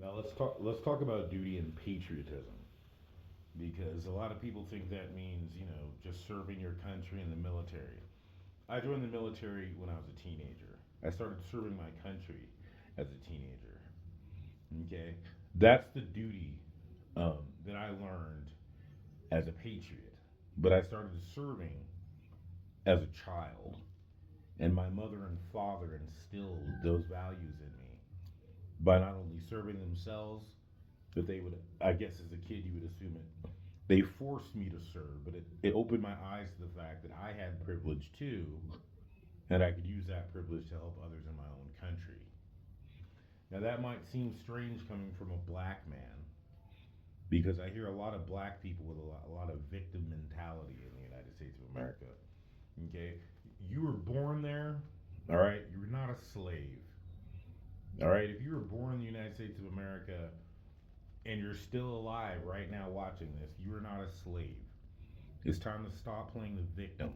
Now let's talk about duty and patriotism because a lot of people think that means, just serving your country in the military. I joined the military when I was a teenager. I started serving my country as a teenager. Okay? That's the duty that I learned as a patriot. But I started serving as a child, and my mother and father instilled those values in me by not only serving themselves, but they would, I guess as a kid, you would assume it. They forced me to serve, but it opened my eyes to the fact that I had privilege too, and I could use that privilege to help others in my own country. Now, that might seem strange coming from a black man because I hear a lot of black people with a lot of victim mentality in the United States of America. Okay? You were born there, all right? You're not a slave, all right? If you were born in the United States of America and you're still alive right now watching this, you are not a slave. It's time to stop playing the victim.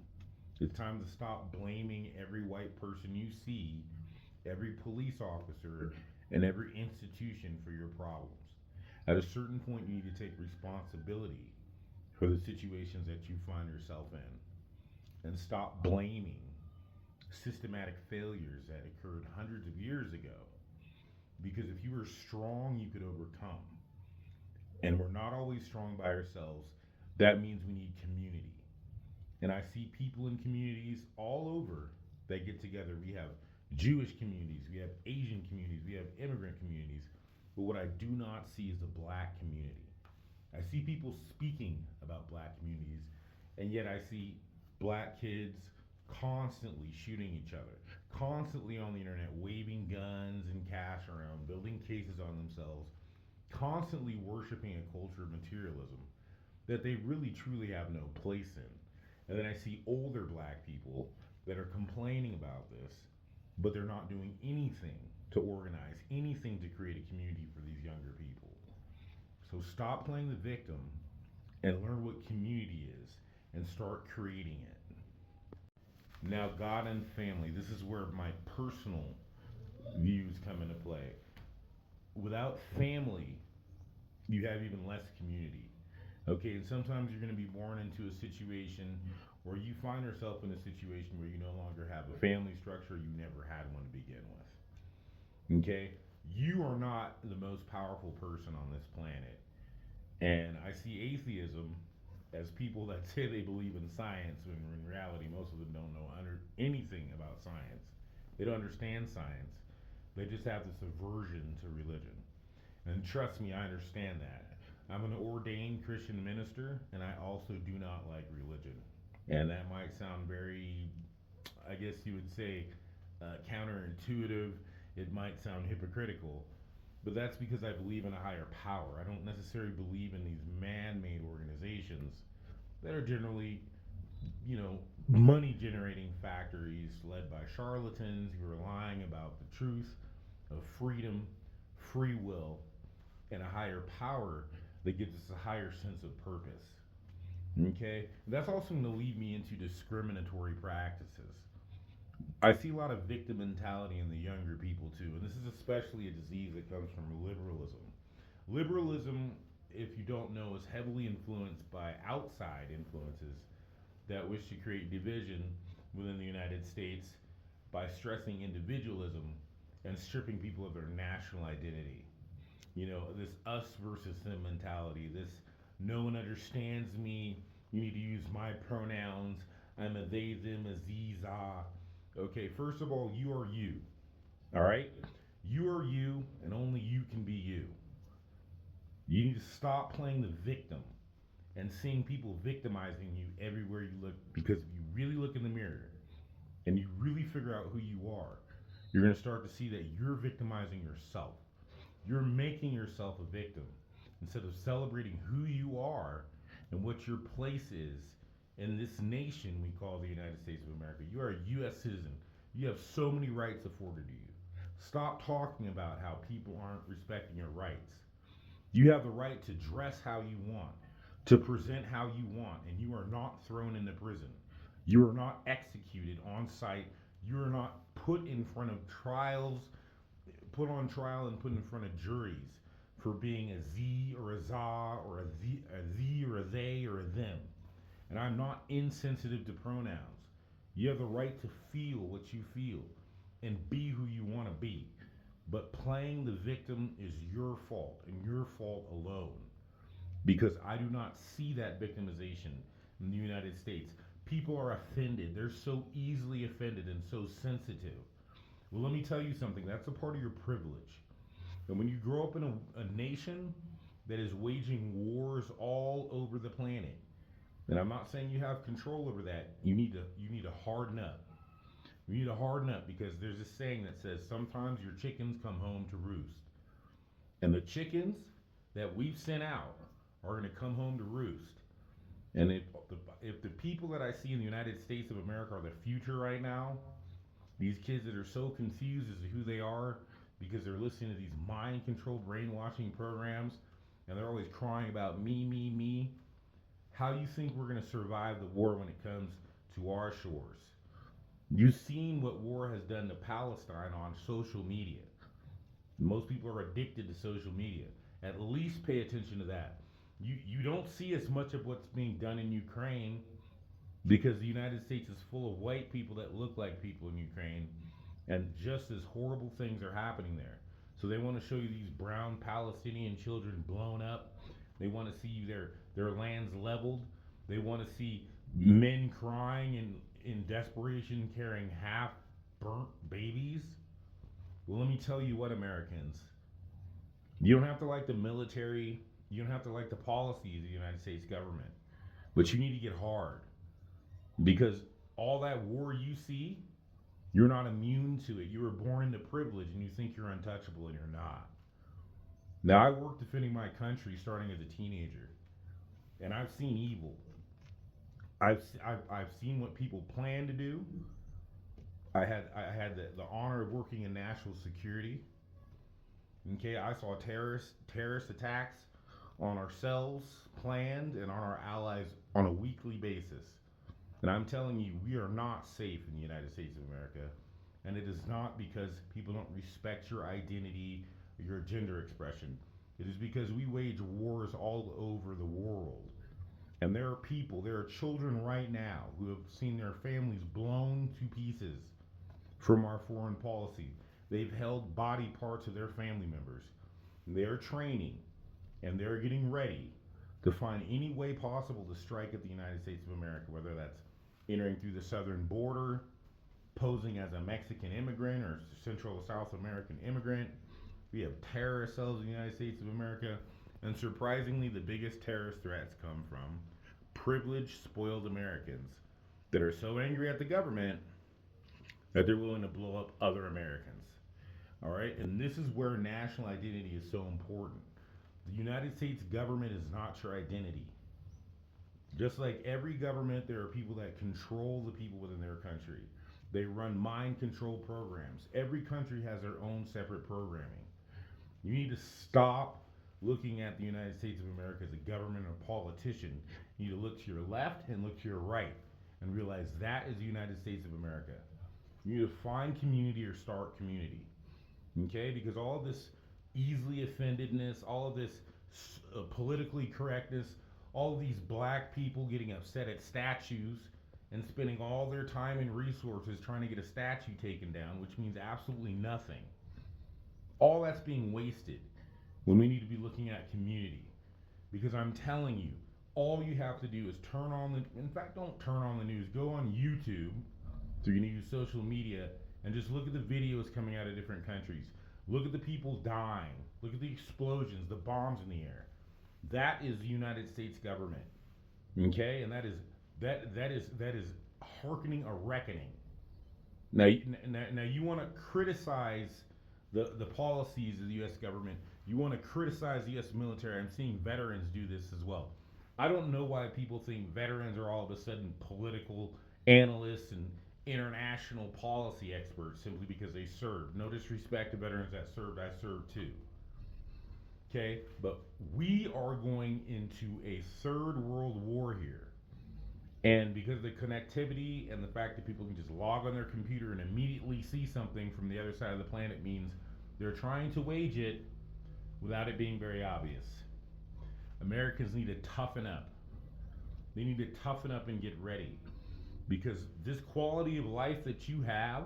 It's time to stop blaming every white person you see, every police officer, and every institution for your problems. At a certain point, you need to take responsibility for the situations that you find yourself in and stop blaming systematic failures that occurred hundreds of years ago. Because if you were strong, you could overcome. And we're not always strong by ourselves. That means we need community. And I see people in communities all over that get together. We have Jewish communities, we have Asian communities, we have immigrant communities. But what I do not see is the black community. I see people speaking about black communities, and yet I see black kids constantly shooting each other, constantly on the internet waving guns and cash around, building cases on themselves, constantly worshiping a culture of materialism that they really truly have no place in. And then I see older black people that are complaining about this, but they're not doing anything to organize, anything to create a community for these younger people. So stop playing the victim and learn what community is and start creating it. Now, God and family, this is where my personal views come into play. Without family, you have even less community. Okay, and sometimes you're going to be born into a situation where you find yourself in a situation where you no longer have a family structure, you never had one to begin with. Okay, you are not the most powerful person on this planet. And I see atheism as people that say they believe in science when in reality most of them don't know anything about science. They don't understand science. They just have this aversion to religion. And trust me, I understand that. I'm an ordained Christian minister, and I also do not like religion. And that might sound very, I guess you would say, counterintuitive. It might sound hypocritical, but that's because I believe in a higher power. I don't necessarily believe in these man made organizations that are generally, money generating factories led by charlatans who are lying about the truth of freedom, free will, and a higher power that gives us a higher sense of purpose. Okay? That's also going to lead me into discriminatory practices. I see a lot of victim mentality in the younger people too, and this is especially a disease that comes from liberalism. Liberalism, if you don't know, is heavily influenced by outside influences that wish to create division within the United States by stressing individualism and stripping people of their national identity. This us versus them mentality, this no one understands me, you need to use my pronouns, I'm a they, them, a thee, za. Okay, first of all, you are you. All right? You are you, and only you can be you. You need to stop playing the victim and seeing people victimizing you everywhere you look because if you really look in the mirror and you really figure out who you are, you're going to start to see that you're victimizing yourself. You're making yourself a victim instead of celebrating who you are and what your place is in this nation we call the United States of America. You are a U.S. citizen. You have so many rights afforded to you. Stop talking about how people aren't respecting your rights. You have the right to dress how you want, to present how you want, and you are not thrown into prison. You are not executed on site. You are not put in front of trials, put on trial and put in front of juries for being a Z or a za or a thee or a they or a them. And I'm not insensitive to pronouns. You have the right to feel what you feel and be who you want to be. But playing the victim is your fault and your fault alone. Because I do not see that victimization in the United States. People are offended. They're so easily offended and so sensitive. Well, let me tell you something. That's a part of your privilege. And when you grow up in a nation that is waging wars all over the planet, and I'm not saying you have control over that, you need to harden up. You need to harden up because there's a saying that says sometimes your chickens come home to roost. And the chickens that we've sent out are going to come home to roost. And if the people that I see in the United States of America are the future right now, these kids that are so confused as to who they are because they're listening to these mind controlled brainwashing programs and they're always crying about me, how do you think we're going to survive the war when it comes to our shores? You've seen what war has done to Palestine on social media. Most people are addicted to social media. At least pay attention to that. You don't see as much of what's being done in Ukraine because the United States is full of white people that look like people in Ukraine, and just as horrible things are happening there. So they want to show you these brown Palestinian children blown up. They want to see their lands leveled. They want to see men crying in desperation carrying half burnt babies. Well, let me tell you what, Americans. You don't have to like the military. You don't have to like the policies of the United States government. But you need to get hard. Because all that war you see, you're not immune to it. You were born into privilege and you think you're untouchable and you're not. Now, I worked defending my country starting as a teenager. And I've seen evil. I've seen what people plan to do. I had the honor of working in national security. Okay, I saw terrorist attacks on ourselves planned and on our allies on a weekly basis. And I'm telling you, we are not safe in the United States of America. And it is not because people don't respect your identity or your gender expression. It is because we wage wars all over the world. And there are children right now who have seen their families blown to pieces from our foreign policy. They've held body parts of their family members. They're training and they're getting ready to find any way possible to strike at the United States of America, whether that's entering through the southern border, posing as a Mexican immigrant or Central or South American immigrant. We have terrorist cells in the United States of America. And surprisingly, the biggest terrorist threats come from privileged, spoiled Americans that are so angry at the government that they're willing to blow up other Americans. All right? And this is where national identity is so important. The United States government is not your identity. Just like every government, there are people that control the people within their country. They run mind control programs. Every country has their own separate programming. You need to stop looking at the United States of America as a government or politician. You need to look to your left and look to your right and realize that is the United States of America. You need to find community or start community. Okay? Because all of this easily offendedness, all of this politically correctness, all of these black people getting upset at statues and spending all their time and resources trying to get a statue taken down, which means absolutely nothing. All that's being wasted when we need to be looking at community. Because I'm telling you, all you have to do is don't turn on the news, go on YouTube, so you can use social media, and just look at the videos coming out of different countries. Look at the people dying. Look at the explosions, the bombs in the air. That is the United States government. Okay? And that is hearkening a reckoning. Now you want to criticize the policies of the U.S. government. You want to criticize the U.S. military. I'm seeing veterans do this as well. I don't know why people think veterans are all of a sudden political analysts and international policy experts simply because they served. No disrespect to veterans that served. I served too. Okay? But we are going into a third world war here. And because of the connectivity and the fact that people can just log on their computer and immediately see something from the other side of the planet means they're trying to wage it without it being very obvious. Americans need to toughen up. They need to toughen up and get ready. Because this quality of life that you have,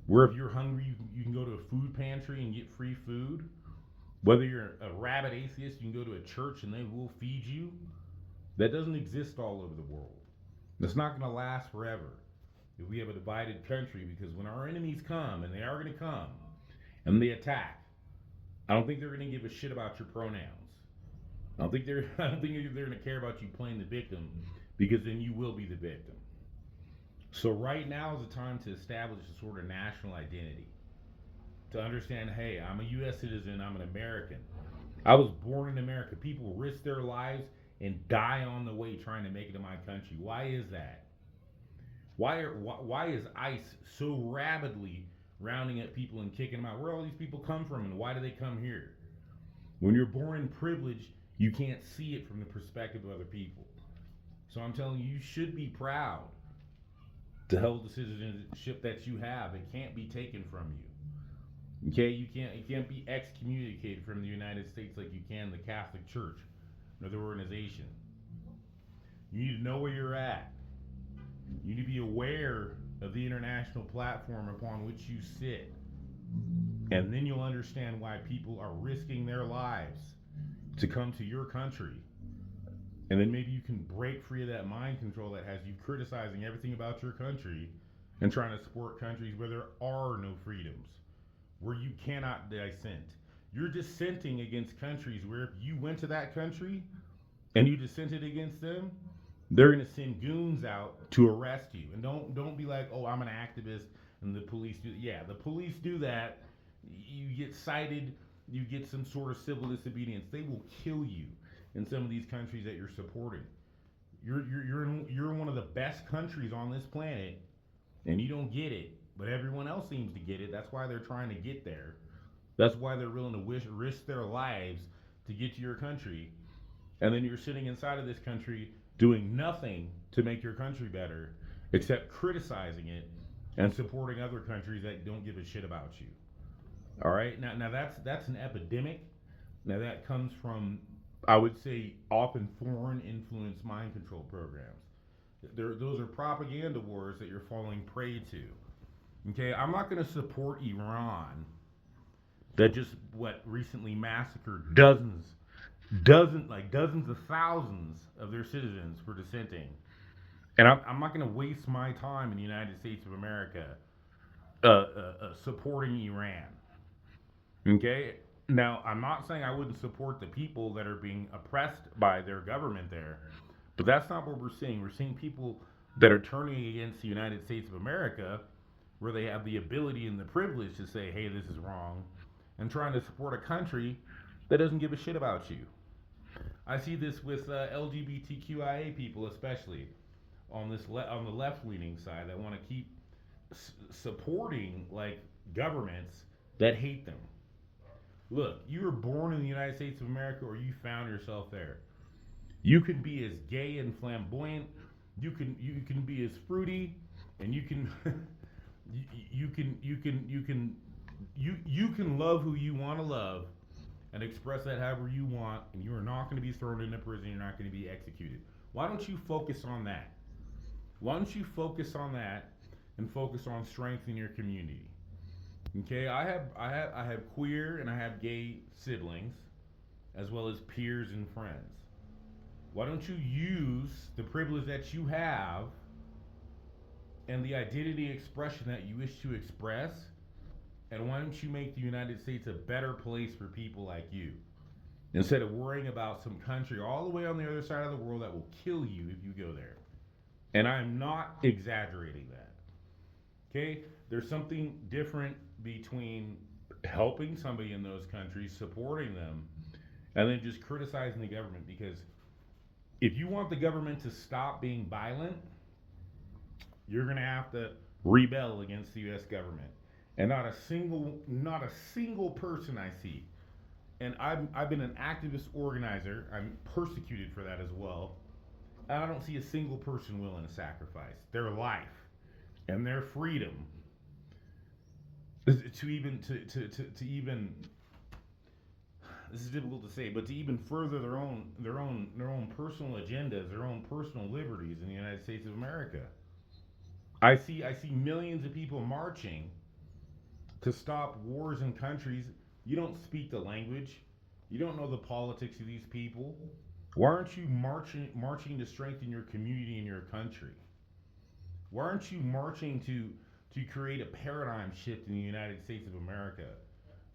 where if you're hungry, you can go to a food pantry and get free food. Whether you're a rabid atheist, you can go to a church and they will feed you. That doesn't exist all over the world. It's not going to last forever if we have a divided country, because when our enemies come, and they are going to come, and they attack, I don't think they're going to give a shit about your pronouns. I don't think they're going to care about you playing the victim, because then you will be the victim. So right now is the time to establish a sort of national identity. To understand, hey, I'm a U.S. citizen, I'm an American. I was born in America. People risk their lives and die on the way trying to make it in my country. Why is that? Why is ICE so rapidly rounding up people and kicking them out? Where all these people come from, and why do they come here? When you're born in privilege, you can't see it from the perspective of other people. So I'm telling you, you should be proud to hold the citizenship that you have. It can't be taken from you. Okay, you can't be excommunicated from the United States like you can the Catholic Church or the organization. You need to know where you're at. You need to be aware of the international platform upon which you sit. And then you'll understand why people are risking their lives to come to your country. And then maybe you can break free of that mind control that has you criticizing everything about your country and trying to support countries where there are no freedoms, where you cannot dissent. You're dissenting against countries where if you went to that country and you dissented against them, they're going to send goons out to arrest you. And don't be like, oh, I'm an activist and the police do. Yeah, the police do that. You get cited, you get some sort of civil disobedience. They will kill you in some of these countries that you're supporting. You're in one of the best countries on this planet, and you don't get it, but everyone else seems to get it. That's why they're trying to get there. That's why they're willing to risk their lives to get to your country. And then you're sitting inside of this country doing nothing to make your country better except criticizing it and supporting other countries that don't give a shit about you. All right? Now that's an epidemic. Now that comes from, I would say, often foreign influence mind control programs. Those are propaganda wars that you're falling prey to. Okay, I'm not going to support Iran that just recently massacred dozens of thousands of their citizens for dissenting. And I'm not going to waste my time in the United States of America supporting Iran. Okay? Now, I'm not saying I wouldn't support the people that are being oppressed by their government there, but that's not what we're seeing. We're seeing people that are turning against the United States of America, where they have the ability and the privilege to say, hey, this is wrong, and trying to support a country that doesn't give a shit about you. I see this with LGBTQIA people, especially on the left-leaning side, that want to keep supporting governments that hate them. Look, you were born in the United States of America, or you found yourself there. You can be as gay and flamboyant. You can be as fruity, and you can you can love who you want to love and express that however you want, and you are not going to be thrown into prison. You're not going to be executed. Why don't you focus on that? Why don't you focus on that and focus on strengthening your community? Okay, I have queer and I have gay siblings, as well as peers and friends. Why don't you use the privilege that you have and the identity expression that you wish to express, and why don't you make the United States a better place for people like you, instead of worrying about some country all the way on the other side of the world that will kill you if you go there? And I'm not exaggerating that. Okay? There's something different between helping somebody in those countries, supporting them, and then just criticizing the government. Because if you want the government to stop being violent, you're going to have to rebel against the U.S. government. And not a single person I see. And I've been an activist organizer. I'm persecuted for that as well. I don't see a single person willing to sacrifice their life and their freedom to even this is difficult to say, but to even further their own personal agendas, their own personal liberties in the United States of America. I see millions of people marching to stop wars in countries. You don't speak the language. You don't know the politics of these people. Why aren't you marching to strengthen your community and your country? Why aren't you marching to create a paradigm shift in the United States of America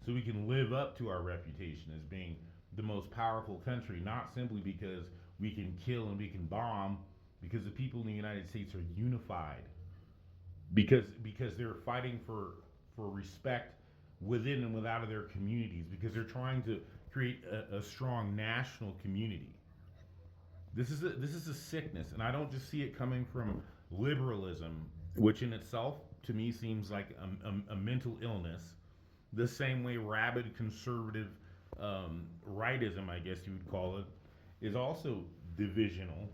so we can live up to our reputation as being the most powerful country, not simply because we can kill and we can bomb, because the people in the United States are unified, because they're fighting for respect within and without of their communities, because they're trying to create a strong national community. This is a sickness, and I don't just see it coming from liberalism, which in itself to me seems like a mental illness. The same way rabid conservative rightism, I guess you would call it, is also divisional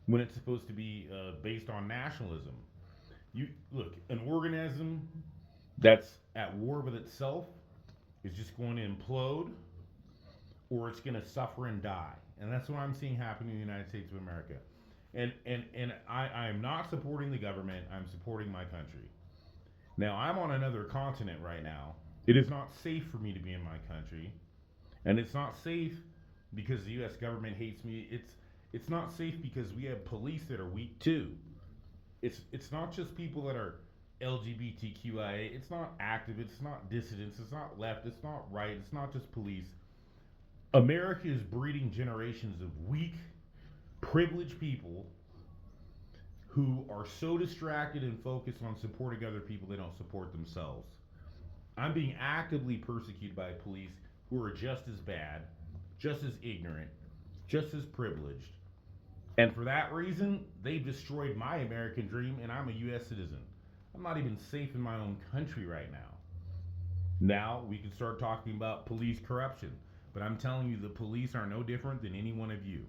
when it's supposed to be based on nationalism. You look, an organism that's at war with itself is just going to implode, or it's going to suffer and die. And that's what I'm seeing happen in the United States of America. And I am not supporting the government, I'm supporting my country. Now, I'm on another continent right now. It is not safe for me to be in my country. And it's not safe because the US government hates me. It's not safe because we have police that are weak too. It's not just people that are LGBTQIA. It's not activists, it's not dissidents, it's not left, it's not right, it's not just police. America is breeding generations of weak, privileged people who are so distracted and focused on supporting other people they don't support themselves. I'm being actively persecuted by police who are just as bad, just as ignorant, just as privileged. And for that reason, they've destroyed my American dream, and I'm a U.S. citizen. I'm not even safe in my own country right now. Now we can start talking about police corruption. But I'm telling you, the police are no different than any one of you.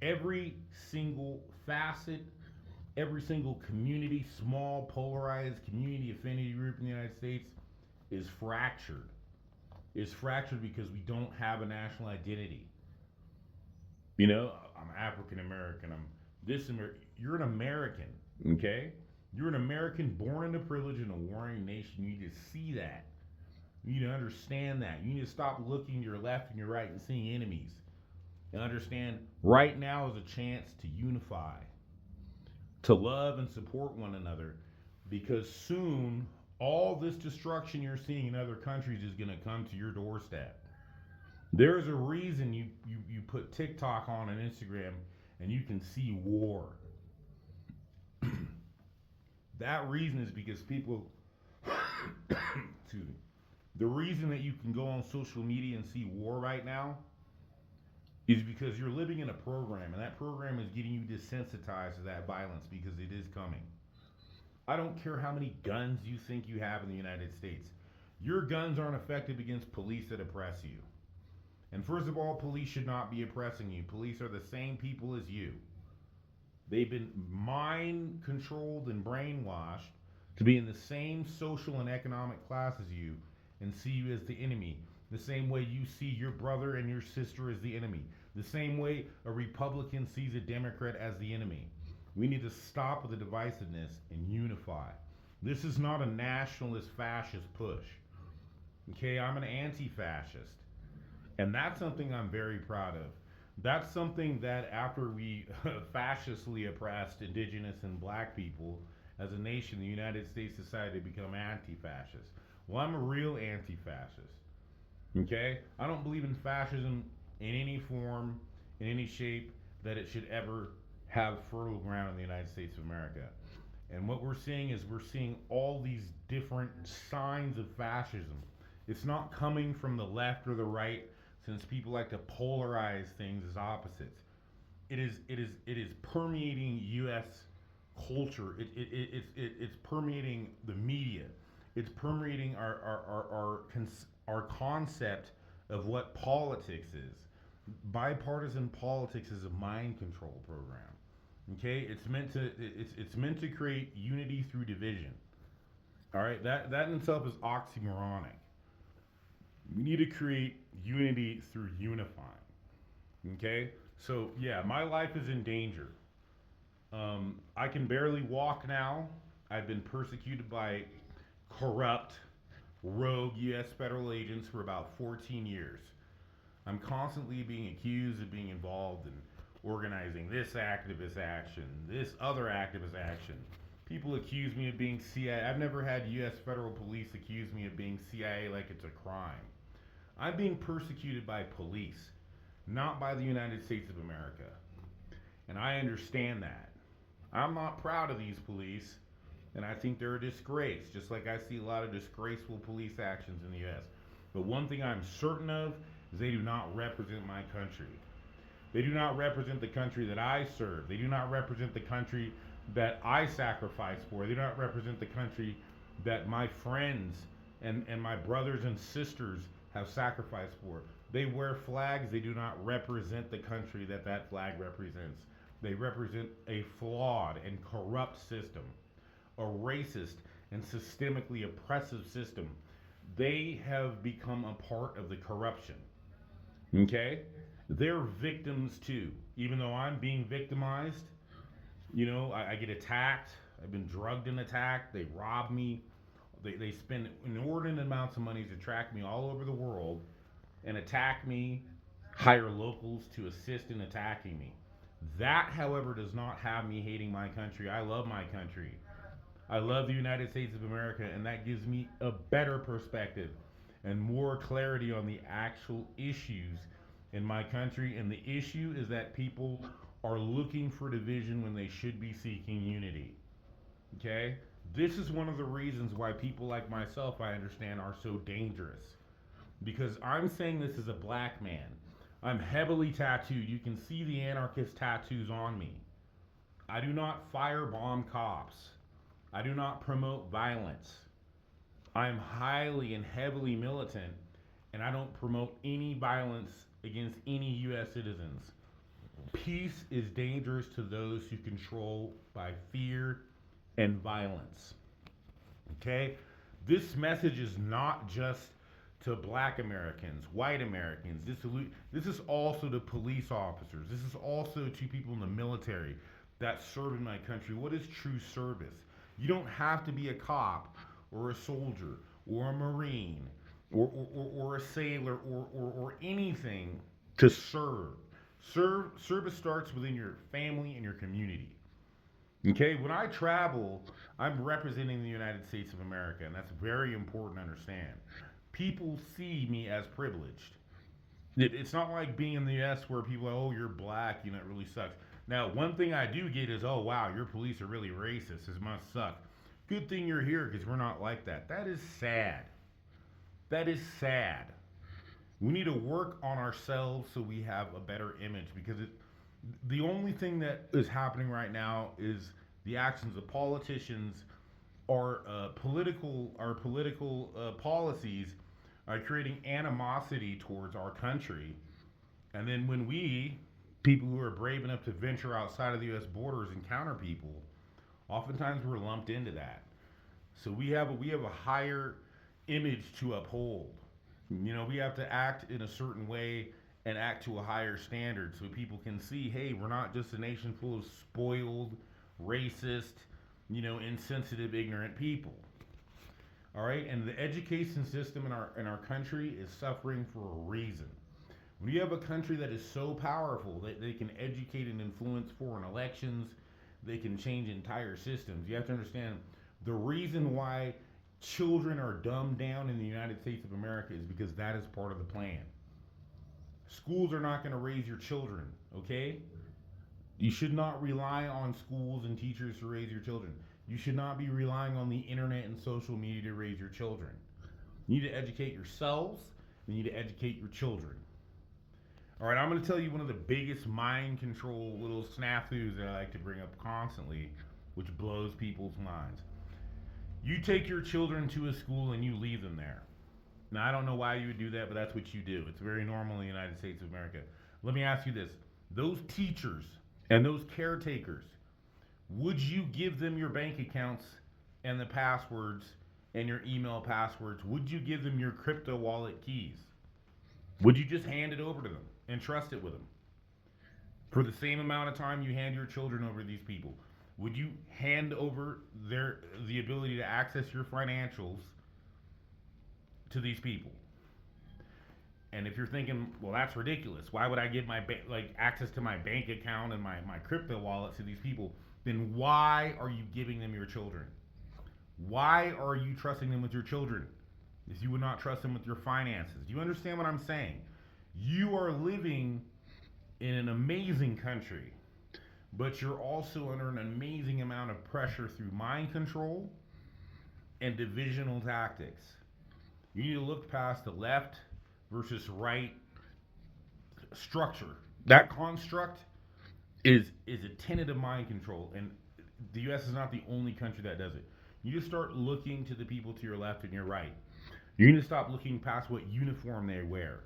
Every single facet, every single community, small, polarized community affinity group in the United States is fractured. Is fractured because we don't have a national identity. You know, I'm African American. I'm this American. You're an American, okay? You're an American born into privilege in a warring nation. You need to see that. You need to understand that. You need to stop looking to your left and your right and seeing enemies. And understand right now is a chance to unify, to love and support one another, because soon all this destruction you're seeing in other countries is going to come to your doorstep. There's a reason you put TikTok on and Instagram and you can see war. That reason is because people, excuse me, the reason that you can go on social media and see war right now is because you're living in a program, and that program is getting you desensitized to that violence because it is coming. I don't care how many guns you think you have in the United States. Your guns aren't effective against police that oppress you. And first of all, police should not be oppressing you. Police are the same people as you. They've been mind controlled and brainwashed to be in the same social and economic class as you and see you as the enemy. The same way you see your brother and your sister as the enemy. The same way a Republican sees a Democrat as the enemy. We need to stop with the divisiveness and unify. This is not a nationalist fascist push. Okay, I'm an anti-fascist. And that's something I'm very proud of. That's something that after we fascistly oppressed indigenous and black people as a nation, the United States decided to become anti-fascist. Well, I'm a real anti-fascist. Okay? I don't believe in fascism in any form, in any shape, that it should ever have fertile ground in the United States of America. And what we're seeing is we're seeing all these different signs of fascism. It's not coming from the left or the right, since people like to polarize things as opposites. It is permeating U.S. culture. It's permeating the media. It's permeating our concept of what politics is. Bipartisan politics is a mind control program. Okay, it's meant to create unity through division. All right, that in itself is oxymoronic. We need to create unity through unifying. Okay? So, yeah, my life is in danger. I can barely walk now. I've been persecuted by corrupt, rogue U.S. federal agents for about 14 years. I'm constantly being accused of being involved in organizing this activist action, this other activist action. People accuse me of being CIA. I've never had U.S. federal police accuse me of being CIA like it's a crime. I'm being persecuted by police, not by the United States of America. And I understand that. I'm not proud of these police, and I think they're a disgrace, just like I see a lot of disgraceful police actions in the U.S. But one thing I'm certain of is they do not represent my country. They do not represent the country that I serve. They do not represent the country that I sacrifice for. They do not represent the country that my friends and my brothers and sisters have sacrificed for. They wear flags. They do not represent the country that that flag represents. They represent a flawed and corrupt system, a racist and systemically oppressive system. They have become a part of the corruption. Okay? They're victims too. Even though I'm being victimized, I get attacked. I've been drugged and attacked. They rob me. They spend inordinate amounts of money to track me all over the world and attack me, hire locals to assist in attacking me. That, however, does not have me hating my country. I love my country. I love the United States of America, and that gives me a better perspective and more clarity on the actual issues in my country. And the issue is that people are looking for division when they should be seeking unity. Okay? This is one of the reasons why people like myself, I understand, are so dangerous. Because I'm saying this as a black man. I'm heavily tattooed. You can see the anarchist tattoos on me. I do not firebomb cops. I do not promote violence. I'm highly and heavily militant, and I don't promote any violence against any U.S. citizens. Peace is dangerous to those who control by fear and violence. Okay? This message is not just to black Americans, white Americans. This is also to police officers. This is also to people in the military that serve in my country. What is true service? You don't have to be a cop or a soldier or a Marine or a sailor or anything to serve. Service starts within your family and your community. Okay, when I travel, I'm representing the United States of America, and that's very important to understand. People see me as privileged. It's not like being in the U.S. where people are, oh, you're black, it really sucks. Now, one thing I do get is, oh, wow, your police are really racist. This must suck. Good thing you're here because we're not like that. That is sad. That is sad. We need to work on ourselves so we have a better image because the only thing that is happening right now is the actions of politicians or political policies are creating animosity towards our country. And then when we, people who are brave enough to venture outside of the U.S. borders, encounter people, oftentimes we're lumped into that. So we have a higher image to uphold. We have to act in a certain way and act to a higher standard so people can see, hey, we're not just a nation full of spoiled, racist, insensitive, ignorant people. All right, and the education system in our country is suffering for a reason. When you have a country that is so powerful that they can educate and influence foreign elections, they can change entire systems. You have to understand the reason why children are dumbed down in the United States of America is because that is part of the plan. Schools are not going to raise your children, okay? You should not rely on schools and teachers to raise your children. You should not be relying on the internet and social media to raise your children. You need to educate yourselves, and you need to educate your children. All right, I'm going to tell you one of the biggest mind control little snafus that I like to bring up constantly, which blows people's minds. You take your children to a school and you leave them there. Now, I don't know why you would do that, but that's what you do. It's very normal in the United States of America. Let me ask you this. Those teachers and those caretakers, would you give them your bank accounts and the passwords and your email passwords? Would you give them your crypto wallet keys? Would you just hand it over to them and trust it with them? For the same amount of time you hand your children over to these people, would you hand over the ability to access your financials to these people? And if you're thinking, well, that's ridiculous. Why would I give my access to my bank account and my crypto wallet to these people? Then why are you giving them your children? Why are you trusting them with your children if you would not trust them with your finances? Do you understand what I'm saying? You are living in an amazing country, but you're also under an amazing amount of pressure through mind control and divisional tactics. You need to look past the left versus right structure. That construct is a tenet of mind control, and the U.S. is not the only country that does it. You just start looking to the people to your left and your right. You need to stop looking past what uniform they wear,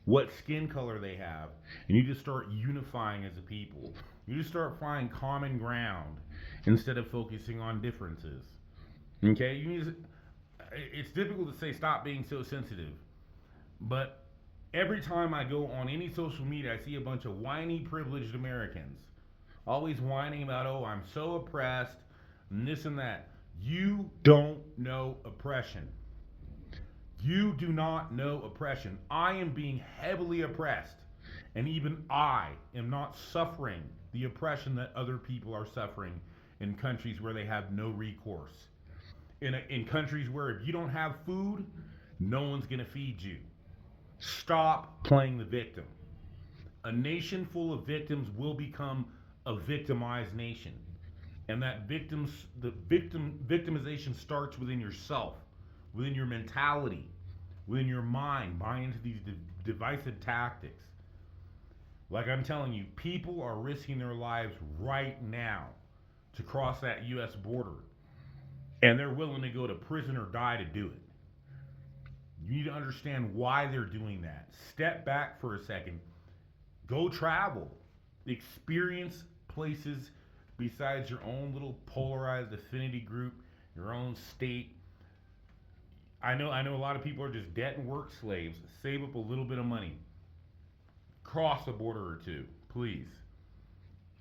what skin color they have, and you just start unifying as a people. You just start finding common ground instead of focusing on differences. Okay? It's difficult to say stop being so sensitive, but every time I go on any social media, I see a bunch of whiny, privileged Americans always whining about, oh, I'm so oppressed, and this and that. You don't know oppression. You do not know oppression. I am being heavily oppressed, and even I am not suffering the oppression that other people are suffering in countries where they have no recourse. In countries where if you don't have food, no one's going to feed you. Stop playing the victim. A nation full of victims will become a victimized nation. And that victimization starts within yourself, within your mentality, within your mind, buying into these divisive tactics. Like I'm telling you, people are risking their lives right now to cross that U.S. border. And they're willing to go to prison or die to do it. You need to understand why they're doing that. Step back for a second. Go travel. Experience places besides your own little polarized affinity group, your own state. I know a lot of people are just debt and work slaves. Save up a little bit of money. Cross a border or two, please.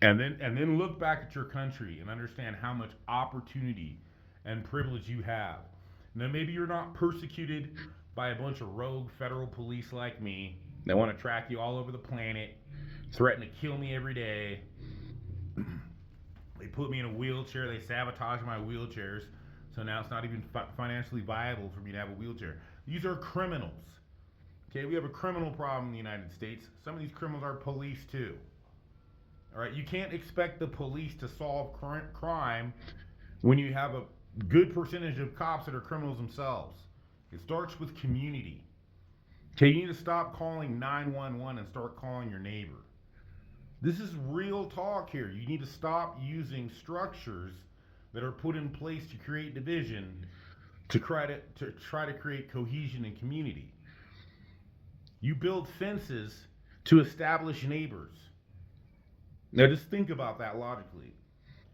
And then look back at your country and understand how much opportunity and privilege you have. Now maybe you're not persecuted by a bunch of rogue federal police like me that want to track you all over the planet, threaten to kill me every day. They put me in a wheelchair. They sabotage my wheelchairs. So now it's not even financially viable for me to have a wheelchair. These are criminals. Okay, we have a criminal problem in the United States. Some of these criminals are police too. All right, you can't expect the police to solve current crime when you have a good percentage of cops that are criminals themselves. It starts with community. Okay, you need to stop calling 911 and start calling your neighbor. This is real talk here. You need to stop using structures that are put in place to create division to try to create cohesion and community. You build fences to establish neighbors. Now just think about that logically.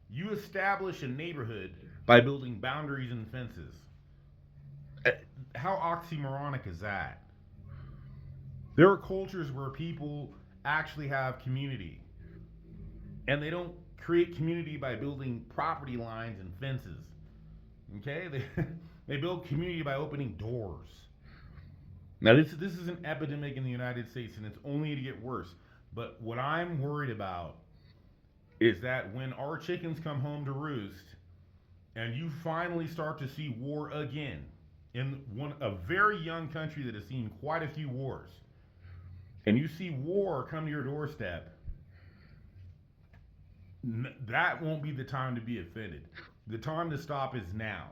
You establish a neighborhood by building boundaries and fences. How oxymoronic is that? There are cultures where people actually have community. And they don't create community by building property lines and fences. Okay? They build community by opening doors. Now this is an epidemic in the United States, and it's only to get worse. But what I'm worried about is that when our chickens come home to roost and you finally start to see war again in a very young country that has seen quite a few wars, and you see war come to your doorstep, that won't be the time to be offended. The time to stop is now.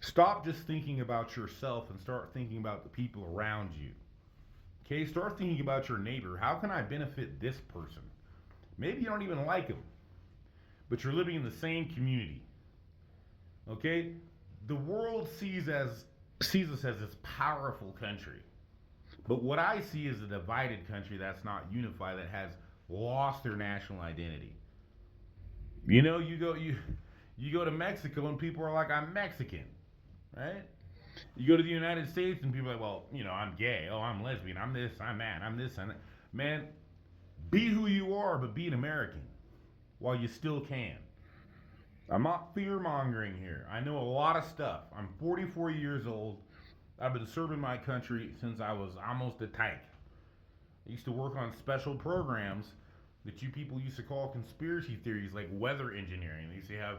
Stop just thinking about yourself and start thinking about the people around you. Okay, start thinking about your neighbor. How can I benefit this person? Maybe you don't even like him, but you're living in the same community. Okay? The world sees us as this powerful country. But what I see is a divided country that's not unified, that has lost their national identity. You know, you go to Mexico and people are like, I'm Mexican, right? You go to the United States and people are like, well, I'm gay. Oh, I'm lesbian. I'm this. I'm that. I'm this. I'm that. Man, be who you are, but be an American while you still can. I'm not fear mongering here. I know a lot of stuff. I'm 44 years old. I've been serving my country since I was almost a tyke. I used to work on special programs that you people used to call conspiracy theories, like weather engineering. They used to have,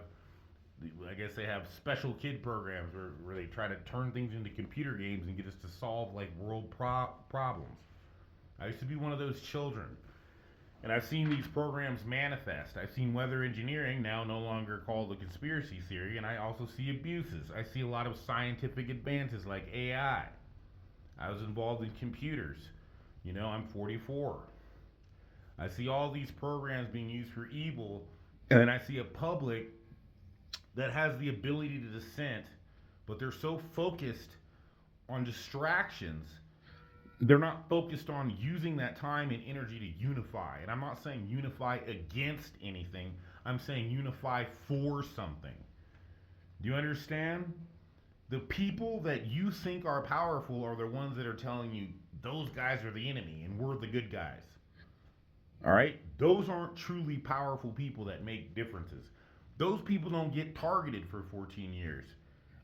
I guess they have special kid programs where they try to turn things into computer games and get us to solve like world problems. I used to be one of those children. And I've seen these programs manifest. I've seen weather engineering now no longer called a conspiracy theory, and I also see abuses. I see a lot of scientific advances like AI. I was involved in computers. I'm 44. I see all these programs being used for evil, and then I see a public that has the ability to dissent, but they're so focused on distractions. They're not focused on using that time and energy to unify. And I'm not saying unify against anything, I'm saying unify for something. Do you understand? The people that you think are powerful are the ones that are telling you those guys are the enemy and we're the good guys. All right? Those aren't truly powerful people that make differences. Those people don't get targeted for 14 years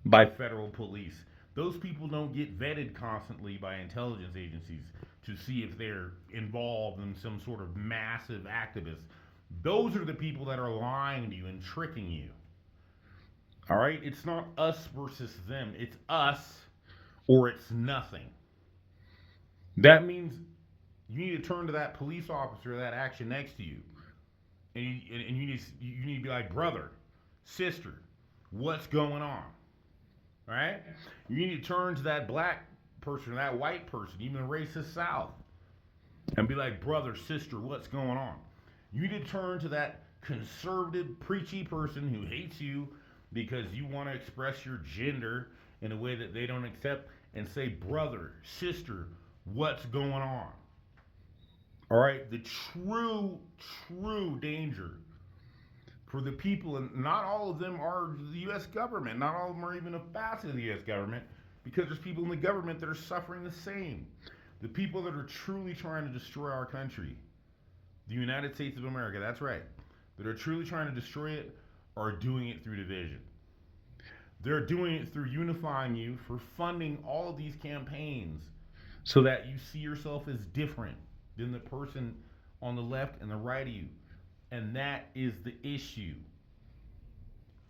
by federal police. Those people don't get vetted constantly by intelligence agencies to see if they're involved in some sort of massive activist. Those are the people that are lying to you and tricking you. All right? It's not us versus them. It's us or it's nothing. That means you need to turn to that police officer, that action next to you, and you need to be like, brother, sister, what's going on? All right? You need to turn to that black person, that white person, even the racist South, and be like, brother, sister, what's going on? You need to turn to that conservative, preachy person who hates you because you want to express your gender in a way that they don't accept and say, brother, sister, what's going on? All right? The true danger for the people, and not all of them are the U.S. government. Not all of them are even a facet of the U.S. government, because there's people in the government that are suffering the same. The people that are truly trying to destroy our country, the United States of America, that's right, that are truly trying to destroy it, are doing it through division. They're doing it through unifying you, for funding all of these campaigns so that you see yourself as different than the person on the left and the right of you. And that is the issue.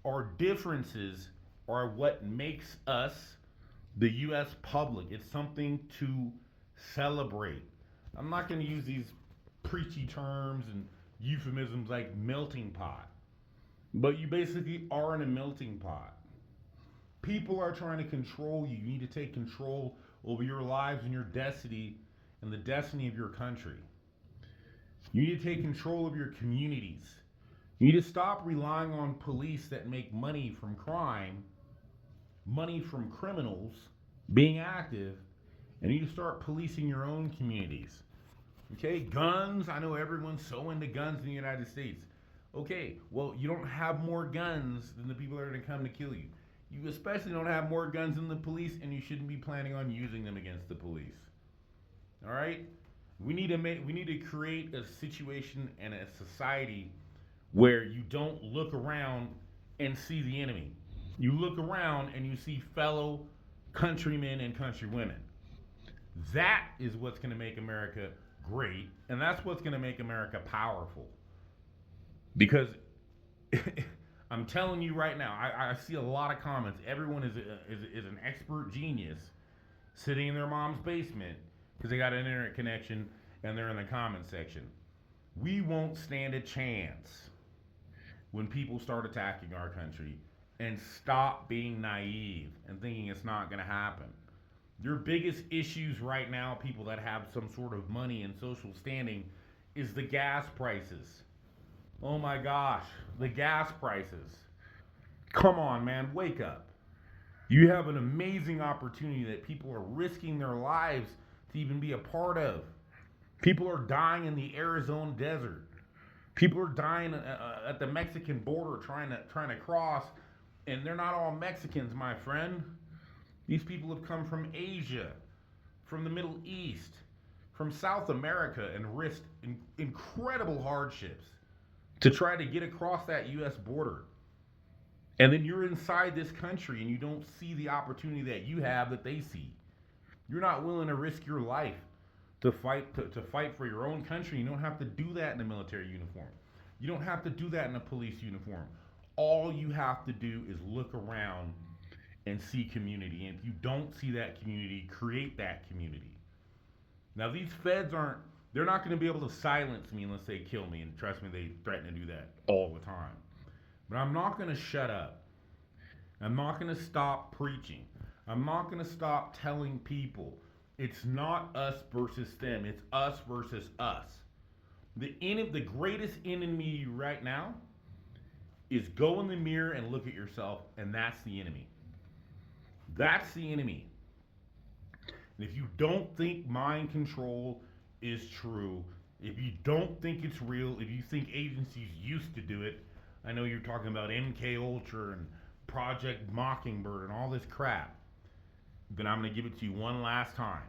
Our differences are what makes us the U.S. public. It's something to celebrate. I'm not going to use these preachy terms and euphemisms like melting pot, but you basically are in a melting pot. People are trying to control you. You need to take control over your lives and your destiny and the destiny of your country. You need to take control of your communities. You need to stop relying on police that make money from crime, money from criminals being active, and you need to start policing your own communities. Okay, guns. I know everyone's so into guns in the United States. Okay, well, you don't have more guns than the people that are going to come to kill you. You especially don't have more guns than the police, and you shouldn't be planning on using them against the police. All right? We need to create a situation and a society where you don't look around and see the enemy. You look around and you see fellow countrymen and countrywomen. That is what's going to make America great, and that's what's going to make America powerful. Because I'm telling you right now, I see a lot of comments. Everyone is an expert genius sitting in their mom's basement because they got an internet connection and they're in the comment section. We won't stand a chance when people start attacking our country, and stop being naive and thinking it's not going to happen. Your biggest issues right now, people that have some sort of money and social standing, is the gas prices. Oh my gosh, the gas prices. Come on, man, wake up. You have an amazing opportunity that people are risking their lives to even be a part of. People are dying in the Arizona desert. People are dying at the Mexican border trying to cross, and they're not all Mexicans, my friend. These people have come from Asia, from the Middle East, from South America, and risked incredible hardships to try to get across that U.S. border. And then you're inside this country and you don't see the opportunity that you have that they see. You're not willing to risk your life to fight for your own country. You don't have to do that in a military uniform. You don't have to do that in a police uniform. All you have to do is look around and see community. And if you don't see that community, create that community. Now these feds they're not going to be able to silence me unless they kill me. And trust me, they threaten to do that all the time. But I'm not going to shut up. I'm not going to stop preaching. I'm not going to stop telling people it's not us versus them. It's us versus us. The greatest enemy right now is go in the mirror and look at yourself, and that's the enemy. That's the enemy. And if you don't think mind control is true, if you don't think it's real, if you think agencies used to do it, I know you're talking about MK Ultra and Project Mockingbird and all this crap, then I'm going to give it to you one last time.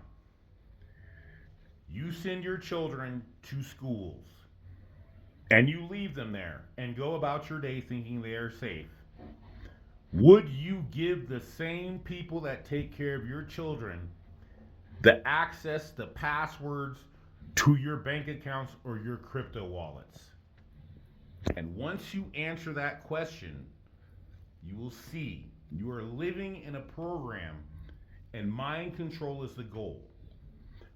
You send your children to schools and you leave them there and go about your day thinking they are safe. Would you give the same people that take care of your children the access, the passwords to your bank accounts or your crypto wallets? And once you answer that question, you will see you are living in a program and mind control is the goal.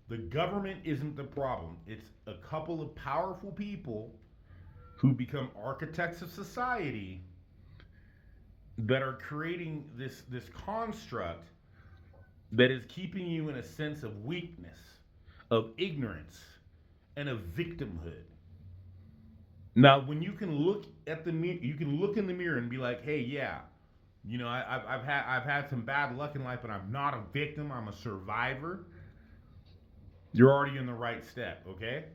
The government isn't the problem. It's a couple of powerful people who become architects of society that are creating this construct that is keeping you in a sense of weakness, of ignorance, and of victimhood. Now, when you can look at you can look in the mirror and be like, "Hey, yeah, you know, I've had some bad luck in life, but I'm not a victim. I'm a survivor." You're already in the right step, okay?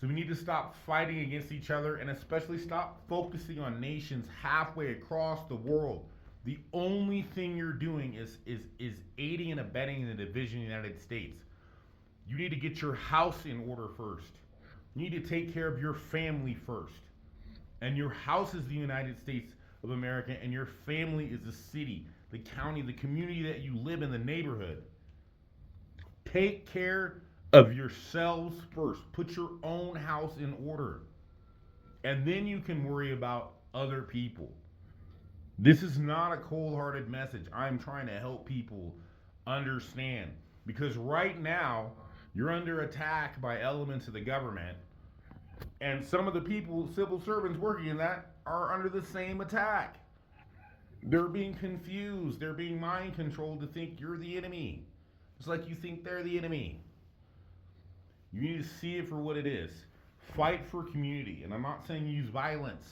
So we need to stop fighting against each other and especially stop focusing on nations halfway across the world. The only thing you're doing is aiding and abetting the division of the United States. You need to get your house in order first. You need to take care of your family first. And your house is the United States of America, and your family is the city, the county, the community that you live in, the neighborhood. Take care of yourselves first. Put your own house in order. And then you can worry about other people. This is not a cold-hearted message. I'm trying to help people understand. Because right now, you're under attack by elements of the government. And some of the people, civil servants working in that, are under the same attack. They're being confused. They're being mind controlled to think you're the enemy. It's like you think they're the enemy. You need to see it for what it is. Fight for community. And I'm not saying use violence.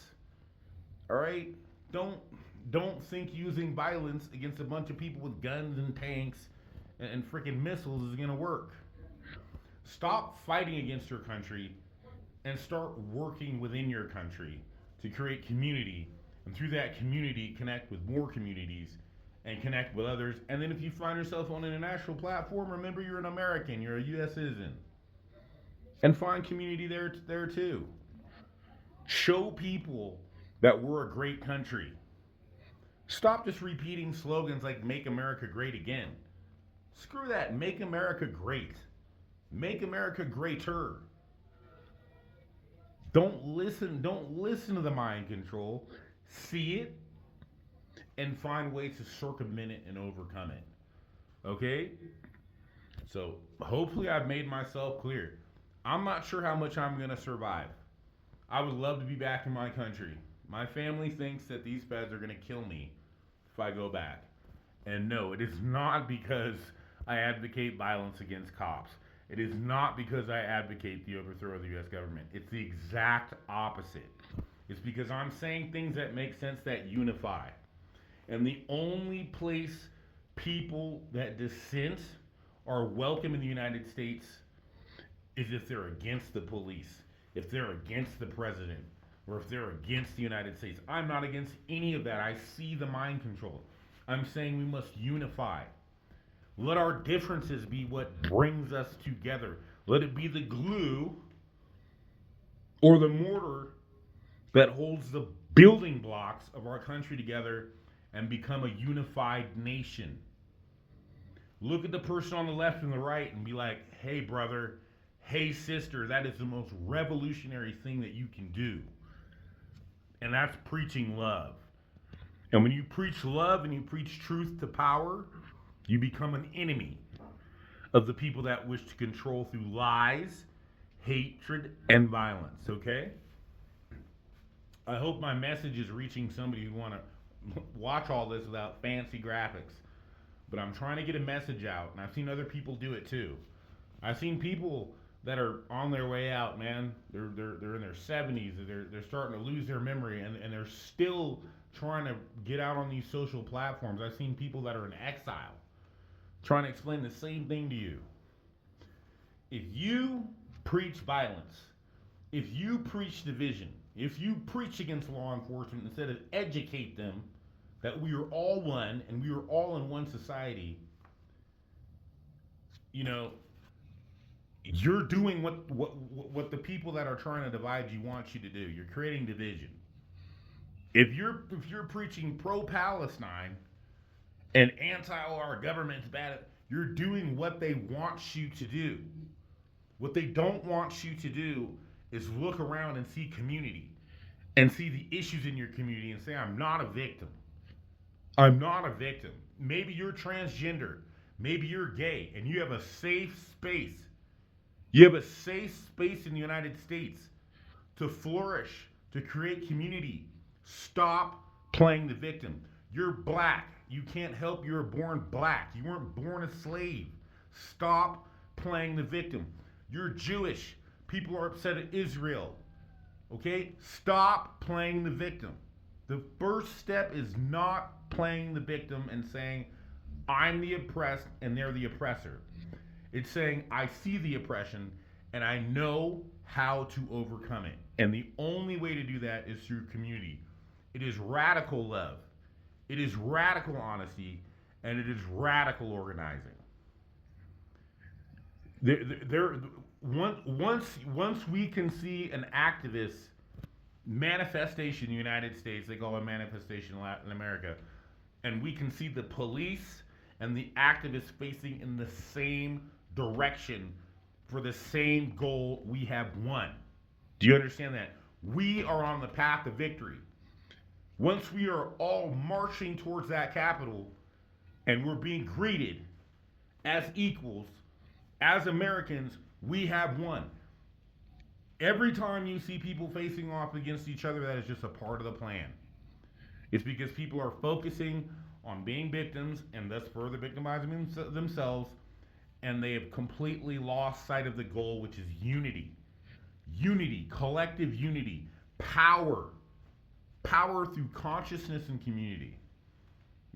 All right? Don't think using violence against a bunch of people with guns and tanks and freaking missiles is going to work. Stop fighting against your country and start working within your country to create community. And through that community, connect with more communities and connect with others. And then if you find yourself on an international platform, remember you're an American, you're a U.S. citizen. And find community there too. Show people that we're a great country. Stop just repeating slogans like "Make America Great Again." Screw that. Make America great. Make America greater. Don't listen to the mind control. See it and find ways to circumvent it and overcome it. Okay? So hopefully I've made myself clear. I'm not sure how much I'm going to survive. I would love to be back in my country. My family thinks that these feds are going to kill me if I go back. And no, it is not because I advocate violence against cops. It is not because I advocate the overthrow of the U.S. government. It's the exact opposite. It's because I'm saying things that make sense, that unify. And the only place people that dissent are welcome in the United States is if they're against the police, if they're against the president, or if they're against the United States. I'm not against any of that. I see the mind control. I'm saying we must unify. Let our differences be what brings us together. Let it be the glue or the mortar that holds the building blocks of our country together and become a unified nation. Look at the person on the left and the right and be like, hey, brother, hey, sister, that is the most revolutionary thing that you can do. And that's preaching love. And when you preach love and you preach truth to power, you become an enemy of the people that wish to control through lies, hatred, and violence, okay? I hope my message is reaching somebody who want to watch all this without fancy graphics. But I'm trying to get a message out, and I've seen other people do it too. I've seen people that are on their way out, man. They're in their 70s. They're starting to lose their memory, and they're still trying to get out on these social platforms. I've seen people that are in exile trying to explain the same thing to you. If you preach violence, if you preach division, if you preach against law enforcement instead of educate them that we are all one and we are all in one society, you know, you're doing what the people that are trying to divide you want you to do. You're creating division. If you're preaching pro-Palestine and our government's bad, you're doing what they want you to do. What they don't want you to do is look around and see community and see the issues in your community and say, I'm not a victim. I'm not a victim. Maybe you're transgender. Maybe you're gay and you have a safe space. You have a safe space in the United States to flourish, to create community. Stop playing the victim. You're black. You can't help you were born black. You weren't born a slave. Stop playing the victim. You're Jewish. People are upset at Israel. Okay? Stop playing the victim. The first step is not playing the victim and saying, I'm the oppressed and they're the oppressor. It's saying, I see the oppression and I know how to overcome it. And the only way to do that is through community. It is radical love. It is radical honesty, and it is radical organizing. Once we can see an activist manifestation in the United States, they call it manifestation in Latin America, and we can see the police and the activists facing in the same direction for the same goal, we have won. Do you understand that? We are on the path to victory. Once we are all marching towards that capital and we're being greeted as equals, as Americans, we have won. Every time you see people facing off against each other, that is just a part of the plan. It's because people are focusing on being victims and thus further victimizing themselves, and they have completely lost sight of the goal, which is unity. Unity, collective unity, power. Power through consciousness and community.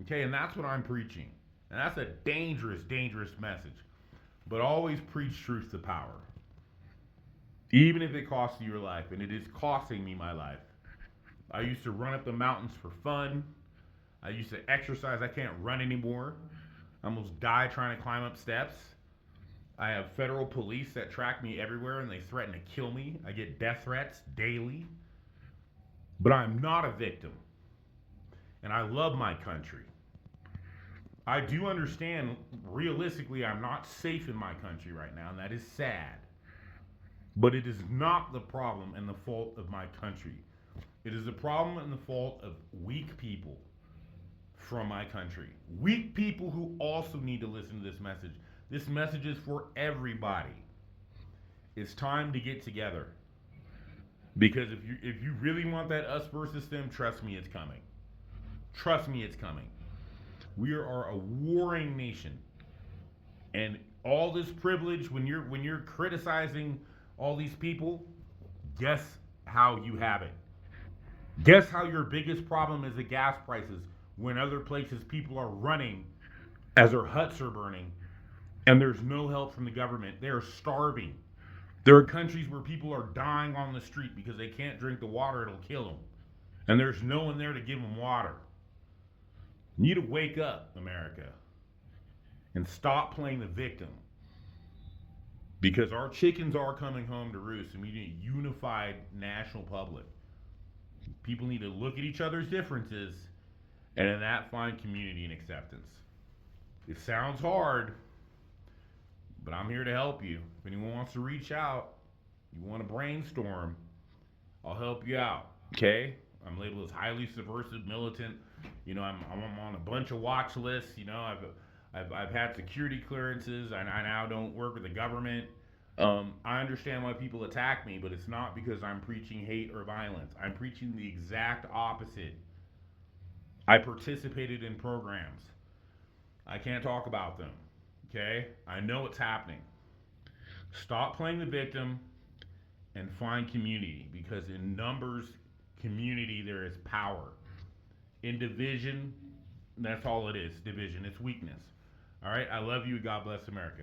Okay, and that's what I'm preaching. And that's a dangerous, dangerous message. But always preach truth to power. Even if it costs you your life, and it is costing me my life. I used to run up the mountains for fun. I used to exercise. I can't run anymore. I almost die trying to climb up steps. I have federal police that track me everywhere and they threaten to kill me. I get death threats daily. But I'm not a victim. And I love my country. I do understand, realistically, I'm not safe in my country right now, and that is sad. But it is not the problem and the fault of my country. It is the problem and the fault of weak people from my country. Weak people who also need to listen to this message. This message is for everybody. It's time to get together. Because if you really want that us versus them, trust me, it's coming. Trust me, it's coming. We are a warring nation. And all this privilege, when you're criticizing all these people, guess how you have it. Guess how your biggest problem is the gas prices when other places people are running as their huts are burning and there's no help from the government. They are starving. There are countries where people are dying on the street because they can't drink the water, it'll kill them. And there's no one there to give them water. You need to wake up, America, and stop playing the victim. Because our chickens are coming home to roost, and we need a unified national public. People need to look at each other's differences and in that find community and acceptance. It sounds hard, but I'm here to help you. If anyone wants to reach out, you want to brainstorm, I'll help you out. Okay? I'm labeled as highly subversive, militant. You know, I'm on a bunch of watch lists. You know, I've had security clearances. I now don't work with the government. I understand why people attack me, but it's not because I'm preaching hate or violence. I'm preaching the exact opposite. I participated in programs. I can't talk about them. Okay? I know what's happening. Stop playing the victim and find community, because in numbers, community, there is power. In division, that's all it is. Division. It's weakness. All right? I love you. God bless America.